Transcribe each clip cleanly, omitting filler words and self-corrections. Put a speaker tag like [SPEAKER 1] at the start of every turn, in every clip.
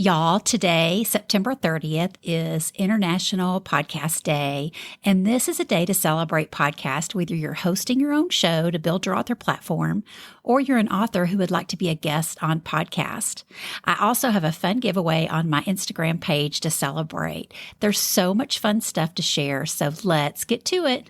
[SPEAKER 1] Y'all, today, September 30th, is International Podcast Day, and this is a day to celebrate podcast, whether you're hosting your own show to build your author platform, or you're an author who would like to be a guest on podcast. I also have a fun giveaway on my Instagram page to celebrate. There's so much fun stuff to share, so let's get to it.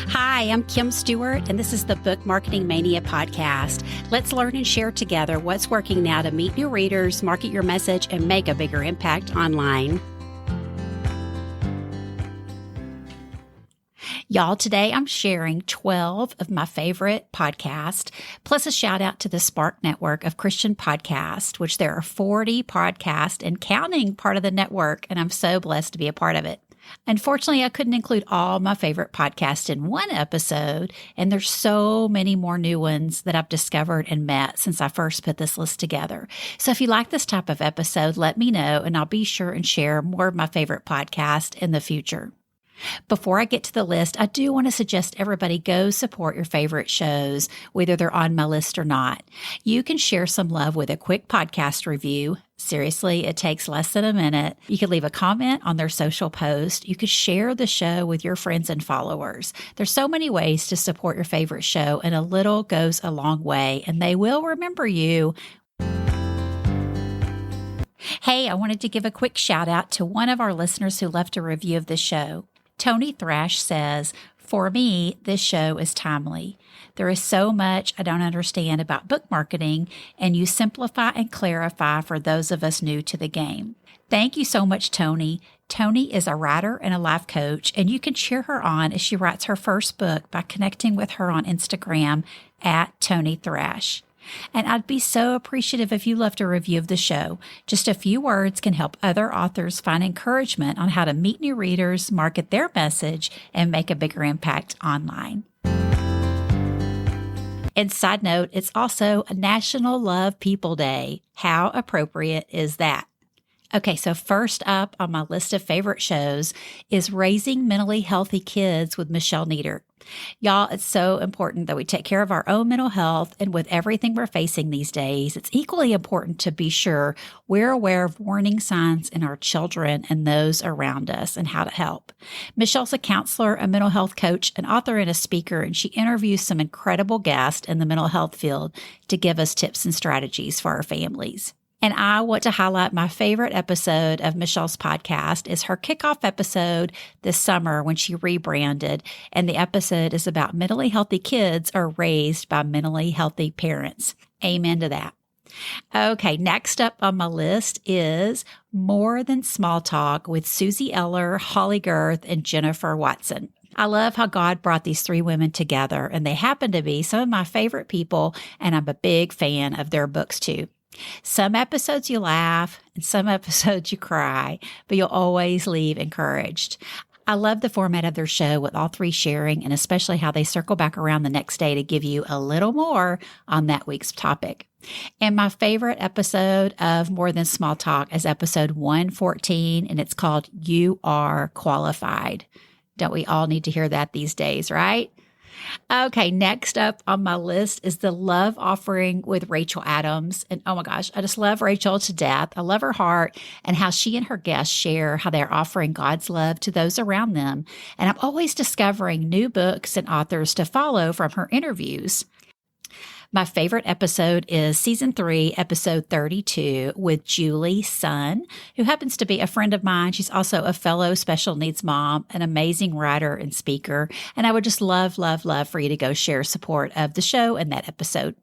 [SPEAKER 1] Hi, I'm Kim Stewart, and this is the Book Marketing Mania podcast. Let's learn and share together what's working now to meet new readers, market your message, and make a bigger impact online. Y'all, today I'm sharing 12 of my favorite podcasts, plus a shout out to the Spark Network of Christian podcasts, which there are 40 podcasts and counting part of the network, and I'm so blessed to be a part of it. Unfortunately, I couldn't include all my favorite podcasts in one episode, and there's so many more new ones that I've discovered and met since I first put this list together. So if you like this type of episode, let me know, and I'll be sure and share more of my favorite podcasts in the future. Before I get to the list, I do want to suggest everybody go support your favorite shows, whether they're on my list or not. You can share some love with a quick podcast review. Seriously, it takes less than a minute. You can leave a comment on their social post. You could share the show with your friends and followers. There's so many ways to support your favorite show, and a little goes a long way, and they will remember you. Hey, I wanted to give a quick shout out to one of our listeners who left a review of the show. Tony Thrash says, "For me, this show is timely. There is so much I don't understand about book marketing, and you simplify and clarify for those of us new to the game." Thank you so much, Tony. Tony is a writer and a life coach, and you can cheer her on as she writes her first book by connecting with her on Instagram at Tony Thrash. And I'd be so appreciative if you left a review of the show. Just a few words can help other authors find encouragement on how to meet new readers, market their message, and make a bigger impact online. And side note, it's also a National Love People Day. How appropriate is that? Okay, so first up on my list of favorite shows is Raising Mentally Healthy Kids with Michelle Nieder. Y'all, it's so important that we take care of our own mental health, and with everything we're facing these days, it's equally important to be sure we're aware of warning signs in our children and those around us and how to help. Michelle's a counselor, a mental health coach, an author, and a speaker, and she interviews some incredible guests in the mental health field to give us tips and strategies for our families. And I want to highlight my favorite episode of Michelle's podcast is her kickoff episode this summer when she rebranded. And the episode is about mentally healthy kids are raised by mentally healthy parents. Amen to that. Okay, next up on my list is More Than Small Talk with Susie Eller, Holly Girth, and Jennifer Watson. I love how God brought these three women together, and they happen to be some of my favorite people, and I'm a big fan of their books too. Some episodes you laugh and some episodes you cry, but you'll always leave encouraged. I love the format of their show with all three sharing, and especially how they circle back around the next day to give you a little more on that week's topic. And my favorite episode of More Than Small Talk is episode 114, and it's called You Are Qualified. Don't we all need to hear that these days, right? Okay, next up on my list is The Love Offering with Rachel Adams. And oh my gosh, I just love Rachel to death. I love her heart and how she and her guests share how they're offering God's love to those around them. And I'm always discovering new books and authors to follow from her interviews. My favorite episode is Season 3, Episode 32 with Julie Sun, who happens to be a friend of mine. She's also a fellow special needs mom, an amazing writer and speaker. And I would just love, love, love for you to go share support of the show in that episode.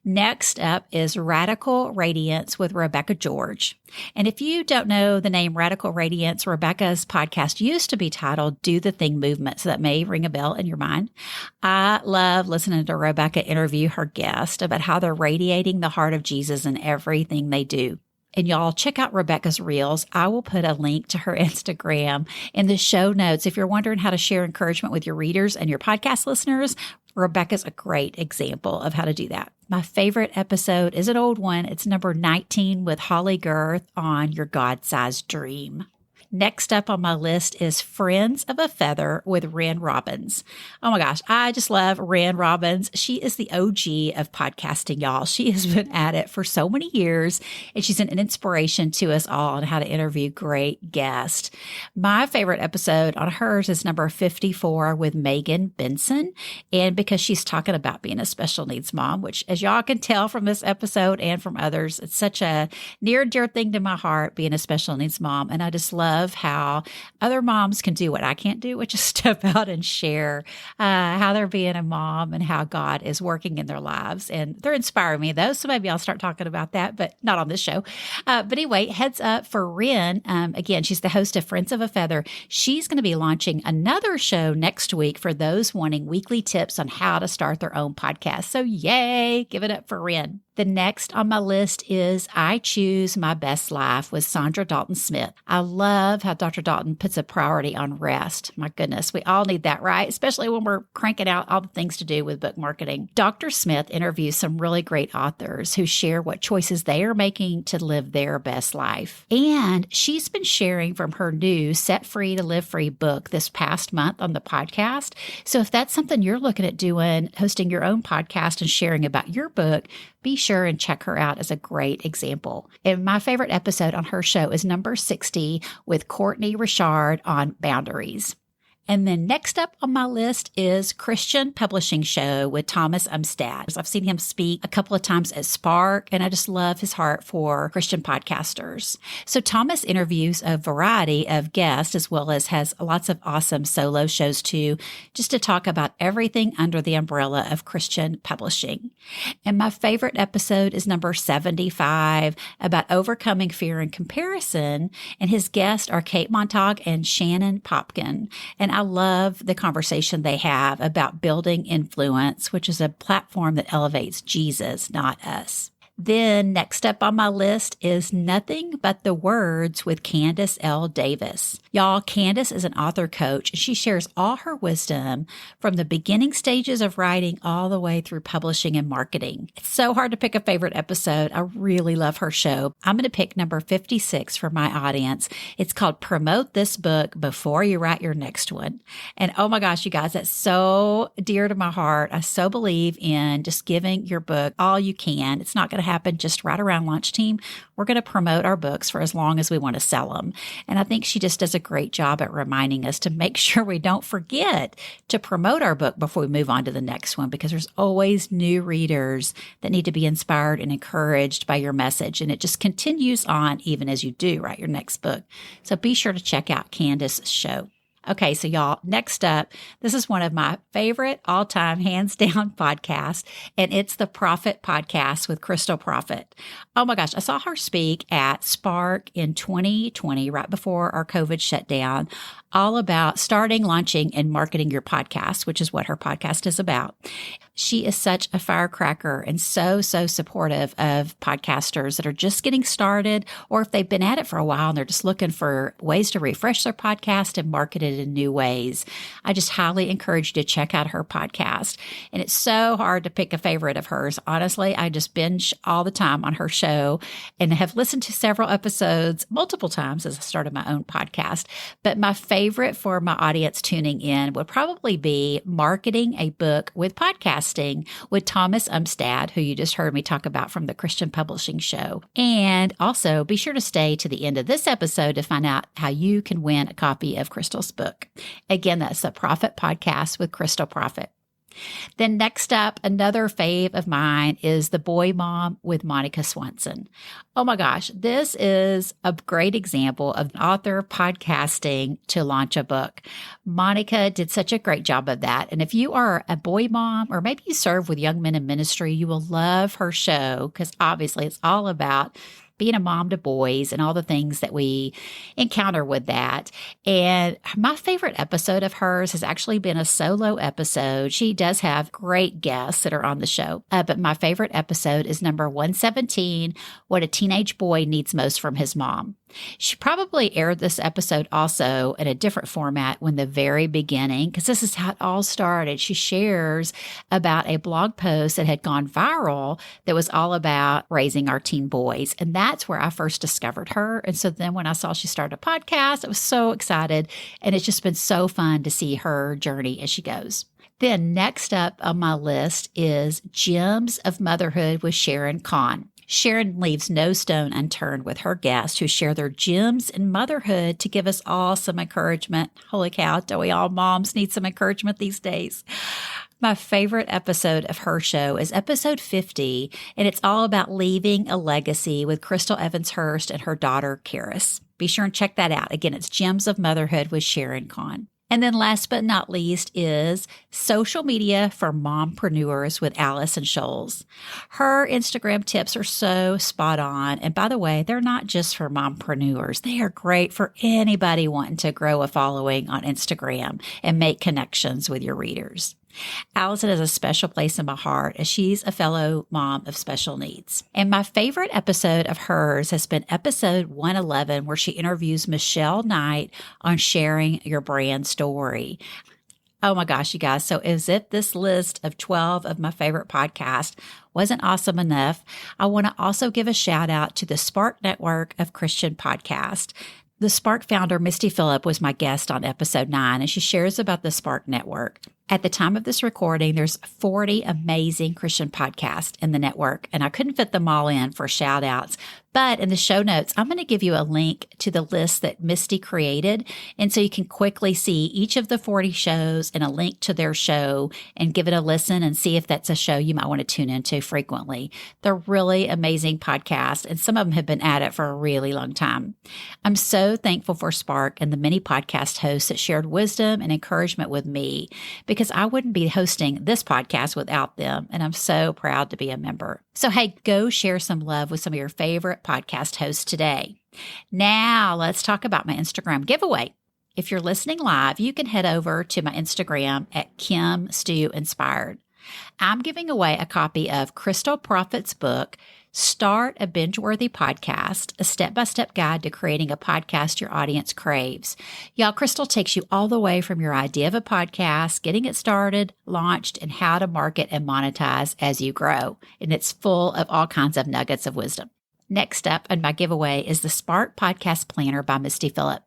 [SPEAKER 1] Next up is Radical Radiance with Rebecca George. And if you don't know the name Radical Radiance, Rebecca's podcast used to be titled Do the Thing Movement, so that may ring a bell in your mind. I love listening to Rebecca interview her guest about how they're radiating the heart of Jesus in everything they do. And y'all check out Rebecca's Reels. I will put a link to her Instagram in the show notes. If you're wondering how to share encouragement with your readers and your podcast listeners, Rebecca's a great example of how to do that. My favorite episode is an old one. It's number 19 with Holly Girth on Your God-Sized Dream. Next up on my list is Friends of a Feather with Wren Robbins. Oh my gosh, I just love Wren Robbins. She is the OG of podcasting, y'all. She has been at it for so many years, and she's an inspiration to us all on how to interview great guests. My favorite episode on hers is number 54 with Megan Benson, and because she's talking about being a special needs mom, which as y'all can tell from this episode and from others, it's such a near and dear thing to my heart, being a special needs mom. And I just love how other moms can do what I can't do, which is step out and share how they're being a mom and how God is working in their lives. And they're inspiring me, though. So maybe I'll start talking about that, but not on this show. But anyway, heads up for Wren. Again, she's the host of Friends of a Feather. She's going to be launching another show next week for those wanting weekly tips on how to start their own podcast. So yay, give it up for Wren. The next on my list is I Choose My Best Life with Sandra Dalton Smith. I love how Dr. Dalton puts a priority on rest. My goodness, we all need that, right? Especially when we're cranking out all the things to do with book marketing. Dr. Smith interviews some really great authors who share what choices they are making to live their best life. And she's been sharing from her new Set Free to Live Free book this past month on the podcast. So if that's something you're looking at doing, hosting your own podcast and sharing about your book, be sure and check her out as a great example. And my favorite episode on her show is number 60 with Courtney Richard on boundaries. And then next up on my list is Christian Publishing Show with Thomas Umstattd. I've seen him speak a couple of times at Spark, and I just love his heart for Christian podcasters. So Thomas interviews a variety of guests as well as has lots of awesome solo shows too, just to talk about everything under the umbrella of Christian publishing. And my favorite episode is number 75 about overcoming fear and comparison. And his guests are Kate Montag and Shannon Popkin. And I love the conversation they have about building influence, which is a platform that elevates Jesus, not us. Then next up on my list is Nothing But the Words with Candace L. Davis. Y'all, Candace is an author coach, and she shares all her wisdom from the beginning stages of writing all the way through publishing and marketing. It's so hard to pick a favorite episode. I really love her show. I'm going to pick number 56 for my audience. It's called Promote This Book Before You Write Your Next One. And oh my gosh, you guys, that's so dear to my heart. I so believe in just giving your book all you can. It's not going to happen just right around launch team. We're going to promote our books for as long as we want to sell them. And I think she just does a great job at reminding us to make sure we don't forget to promote our book before we move on to the next one, because there's always new readers that need to be inspired and encouraged by your message. And it just continues on even as you do write your next book. So be sure to check out Candace's show. Okay, so y'all, next up, this is one of my favorite all-time, hands-down podcasts, and it's the Prophet Podcast with Crystal Prophet. Oh my gosh, I saw her speak at Spark in 2020, right before our COVID shutdown, all about starting, launching, and marketing your podcast, which is what her podcast is about. She is such a firecracker and so supportive of podcasters that are just getting started, or if they've been at it for a while and they're just looking for ways to refresh their podcast and market it in new ways. I just highly encourage you to check out her podcast. And it's so hard to pick a favorite of hers. Honestly, I just binge all the time on her show and have listened to several episodes multiple times as I started my own podcast. But my favorite for my audience tuning in would probably be Marketing a Book with Podcasting with Thomas Umstattd, who you just heard me talk about from the Christian Publishing Show. And also be sure to stay to the end of this episode to find out how you can win a copy of Crystal's book. Again, that's the Prophet Podcast with Crystal Prophet. Then next up, another fave of mine is The Boy Mom with Monica Swanson. Oh my gosh, this is a great example of an author podcasting to launch a book. Monica did such a great job of that. And if you are a boy mom, or maybe you serve with young men in ministry, you will love her show, because obviously it's all about being a mom to boys and all the things that we encounter with that. And my favorite episode of hers has actually been a solo episode. She does have great guests that are on the show. But my favorite episode is number 117, What a Teenage Boy Needs Most from His Mom. She probably aired this episode also in a different format when the very beginning, because this is how it all started. She shares about a blog post that had gone viral that was all about raising our teen boys. And that's where I first discovered her. And so then when I saw she started a podcast, I was so excited. And it's just been so fun to see her journey as she goes. Then next up on my list is Gems of Motherhood with Sharon Kahn. Sharon leaves no stone unturned with her guests who share their gems in motherhood to give us all some encouragement. Holy cow, don't we all moms need some encouragement these days? My favorite episode of her show is episode 50, and it's all about leaving a legacy with Crystal Evans-Hurst and her daughter, Karis. Be sure and check that out. Again, it's Gems of Motherhood with Sharon Kahn. And then last but not least is Social Media for Mompreneurs with Allison Scholes. Her Instagram tips are so spot on. And by the way, they're not just for mompreneurs. They are great for anybody wanting to grow a following on Instagram and make connections with your readers. Allison has a special place in my heart as she's a fellow mom of special needs. And my favorite episode of hers has been episode 111, where she interviews Michelle Knight on sharing your brand story. Oh my gosh, you guys. So as if this list of 12 of my favorite podcasts wasn't awesome enough, I want to also give a shout out to the Spark Network of Christian Podcasts. The Spark founder, Misty Phillip, was my guest on episode 9, and she shares about the Spark Network. At the time of this recording, there's 40 amazing Christian podcasts in the network, and I couldn't fit them all in for shout outs. But in the show notes, I'm going to give you a link to the list that Misty created. And so you can quickly see each of the 40 shows and a link to their show and give it a listen and see if that's a show you might want to tune into frequently. They're really amazing podcasts, and some of them have been at it for a really long time. I'm so thankful for Spark and the many podcast hosts that shared wisdom and encouragement with me, because I wouldn't be hosting this podcast without them. And I'm so proud to be a member. So, hey, go share some love with some of your favorite podcast hosts today. Now, let's talk about my Instagram giveaway. If you're listening live, you can head over to my Instagram at Kim Stew Inspired. I'm giving away a copy of Crystal Prophet's book, Start a Binge-Worthy Podcast, a step-by-step guide to creating a podcast your audience craves. Y'all, Crystal takes you all the way from your idea of a podcast, getting it started, launched, and how to market and monetize as you grow. And it's full of all kinds of nuggets of wisdom. Next up on my giveaway is the Spark Podcast Planner by Misty Phillip.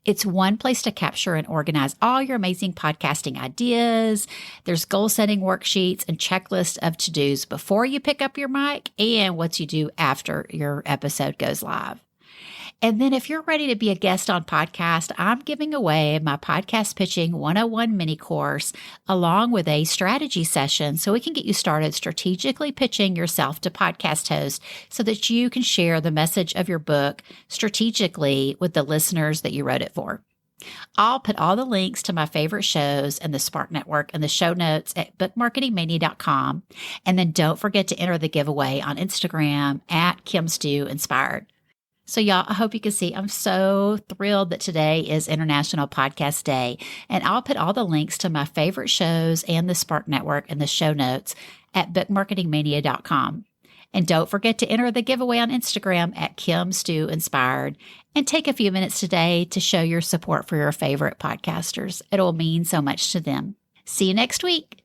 [SPEAKER 1] It's one place to capture and organize all your amazing podcasting ideas. There's goal-setting worksheets and checklists of to-dos before you pick up your mic and what you do after your episode goes live. And then if you're ready to be a guest on podcast, I'm giving away my Podcast Pitching 101 mini course along with a strategy session so we can get you started strategically pitching yourself to podcast hosts so that you can share the message of your book strategically with the listeners that you wrote it for. I'll put all the links to my favorite shows and the Spark Network in the show notes at bookmarketingmania.com. And then don't forget to enter the giveaway on Instagram at Kim Stew Inspired. So y'all, I hope you can see I'm so thrilled that today is International Podcast Day, and I'll put all the links to my favorite shows and the Spark Network in the show notes at bookmarketingmania.com. And don't forget to enter the giveaway on Instagram at Kim Stew Inspired, and take a few minutes today to show your support for your favorite podcasters. It'll mean so much to them. See you next week.